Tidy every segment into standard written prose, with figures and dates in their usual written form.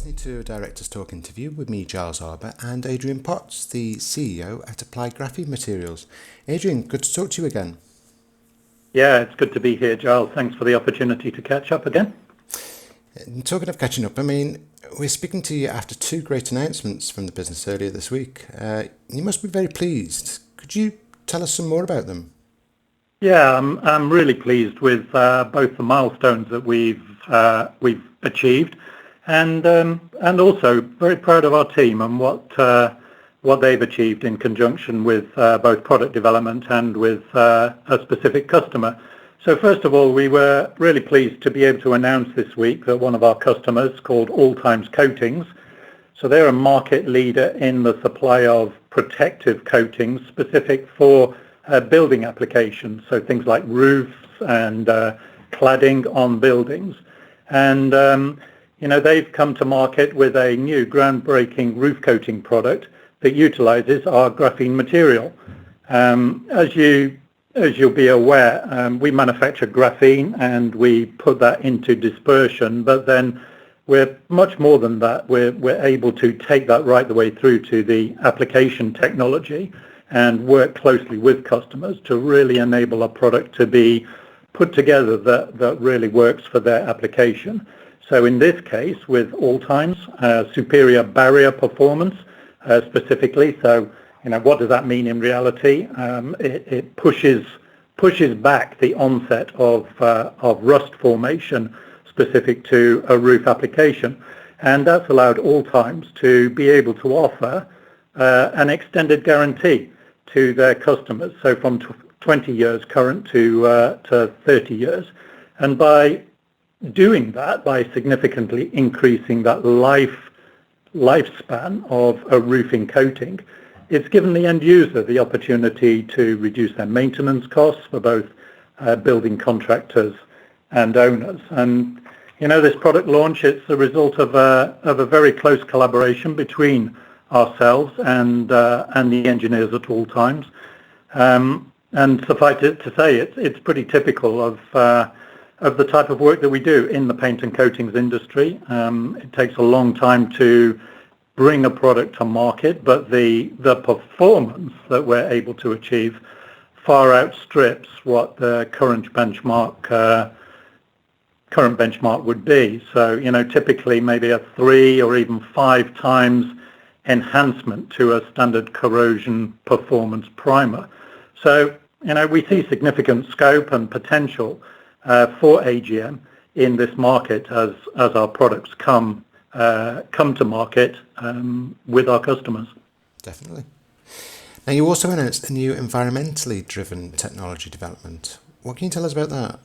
listening to a Director's Talk interview with me, Giles Arbour, and Adrian Potts, the CEO at Applied Graphene Materials. Adrian, good to talk to you again. Yeah, it's good to be here, Giles. Thanks for the opportunity to catch up again. And talking of catching up, we're speaking to you after two great announcements from the business earlier this week. You must be very pleased. Could you tell us some more about them? Yeah, I'm really pleased with both the milestones that we've achieved, and also very proud of our team and what they've achieved in conjunction with both product development and with a specific customer. So first of all, we were really pleased to be able to announce this week that one of our customers, called All Times Coatings, so they're a market leader in the supply of protective coatings specific for building applications, so things like roofs and cladding on buildings. And they've come to market with a new groundbreaking roof coating product that utilizes our graphene material. As you'll be aware, we manufacture graphene and we put that into dispersion, but then we're much more than that. We're able to take that right the way through to the application technology and work closely with customers to really enable a product to be put together that really works for their application. So in this case, with All Times, superior barrier performance specifically. So, what does that mean in reality? It pushes back the onset of rust formation specific to a roof application. And that's allowed All Times to be able to offer an extended guarantee to their customers, so from 20 years current to 30 years. And by doing that, by significantly increasing that lifespan of a roofing coating, it's given the end user the opportunity to reduce their maintenance costs for both building contractors and owners. And this product launch, it's the result of a very close collaboration between ourselves and the engineers at All Times. And suffice it to say, it's pretty typical of the type of work that we do in the paint and coatings industry. It takes a long time to bring a product to market, but the performance that we're able to achieve far outstrips what the current benchmark would be. So, typically maybe a 3 or even 5 times enhancement to a standard corrosion performance primer. So, we see significant scope and potential for AGM in this market as our products come to market with our customers. Definitely. Now, you also announced a new environmentally driven technology development. What can you tell us about that?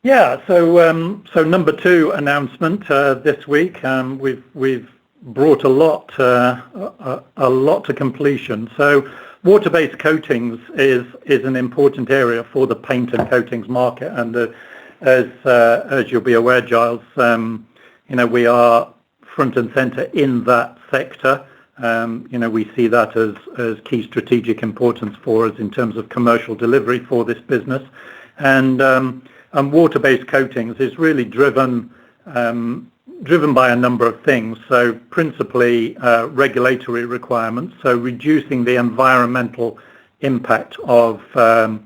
Yeah, so number 2 announcement this week. We've brought a lot to completion. So water-based coatings is an important area for the paint and coatings market, and as you'll be aware, Giles, we are front and center in that sector. We see that as key strategic importance for us in terms of commercial delivery for this business. And water-based coatings is really driven by a number of things. So principally regulatory requirements, so reducing the environmental impact of kind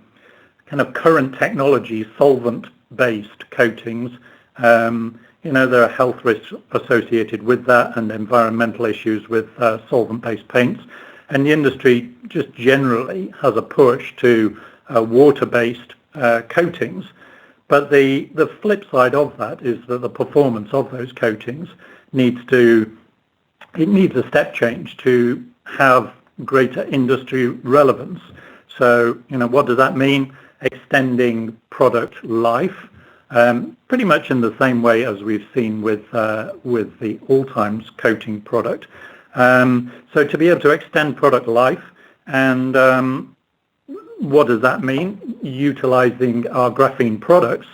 of current technology, solvent-based coatings. There are health risks associated with that and environmental issues with solvent-based paints. And the industry just generally has a push to water-based coatings. But the flip side of that is that the performance of those coatings needs a step change to have greater industry relevance. So, what does that mean? Extending product life, pretty much in the same way as we've seen with the All Times coating product. So to be able to extend product life, and what does that mean? Utilizing our graphene products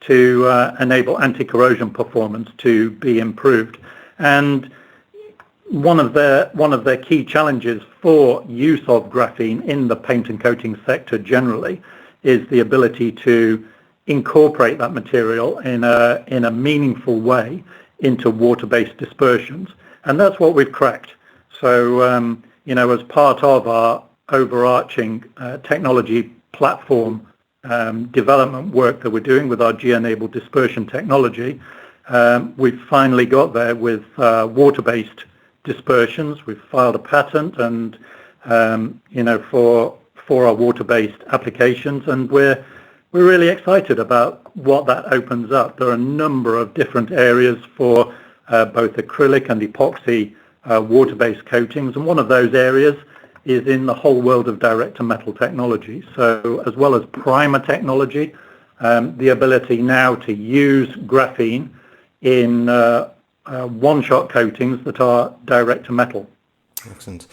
to enable anti-corrosion performance to be improved. And one of their key challenges for use of graphene in the paint and coating sector generally is the ability to incorporate that material in a meaningful way into water-based dispersions. And that's what we've cracked. So, as part of our overarching technology platform development work that we're doing with our G-enabled dispersion technology, we've finally got there with water-based dispersions. We've filed a patent and, for our water-based applications, and we're really excited about what that opens up. There are a number of different areas for both acrylic and epoxy water-based coatings, and one of those areas is in the whole world of direct-to-metal technology. So as well as primer technology, the ability now to use graphene in one-shot coatings that are direct-to-metal. Excellent.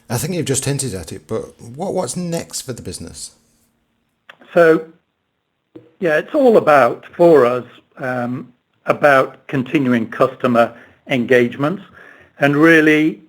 I think you've just hinted at it, but what's next for the business? So, it's all about, for us, about continuing customer engagements. And really,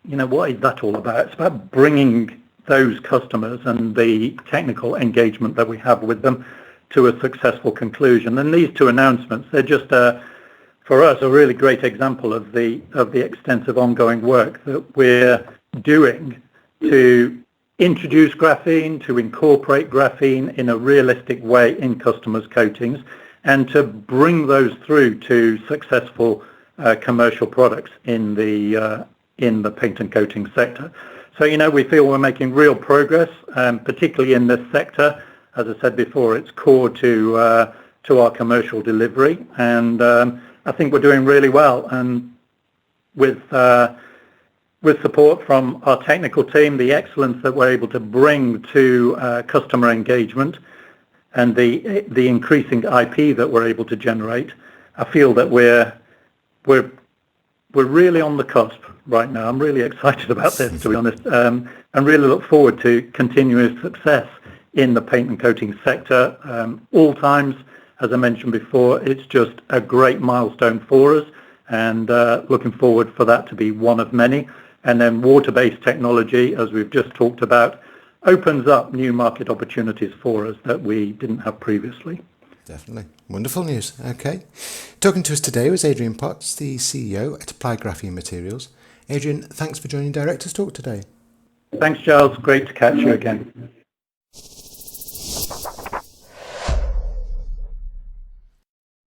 what is that all about? It's about bringing those customers and the technical engagement that we have with them to a successful conclusion. And these two announcements, they're just, for us, a really great example of the extensive ongoing work that we're doing to introduce graphene, to incorporate graphene in a realistic way in customers' coatings, and to bring those through to successful commercial products in the paint and coating sector. So, we feel we're making real progress, particularly in this sector. As I said before, it's core to our commercial delivery, and I think we're doing really well. And with support from our technical team, the excellence that we're able to bring to customer engagement, and the increasing IP that we're able to generate, I feel that we're really on the cusp right now. I'm really excited about this, to be honest, and really look forward to continuous success in the paint and coating sector. All times, as I mentioned before, it's just a great milestone for us, and looking forward for that to be one of many. And then water-based technology, as we've just talked about, opens up new market opportunities for us that we didn't have previously. Definitely. Wonderful news. Okay. Talking to us today was Adrian Potts, the CEO at Applied Graphene Materials. Adrian, thanks for joining Directors Talk today. Thanks, Giles. Great to catch you again.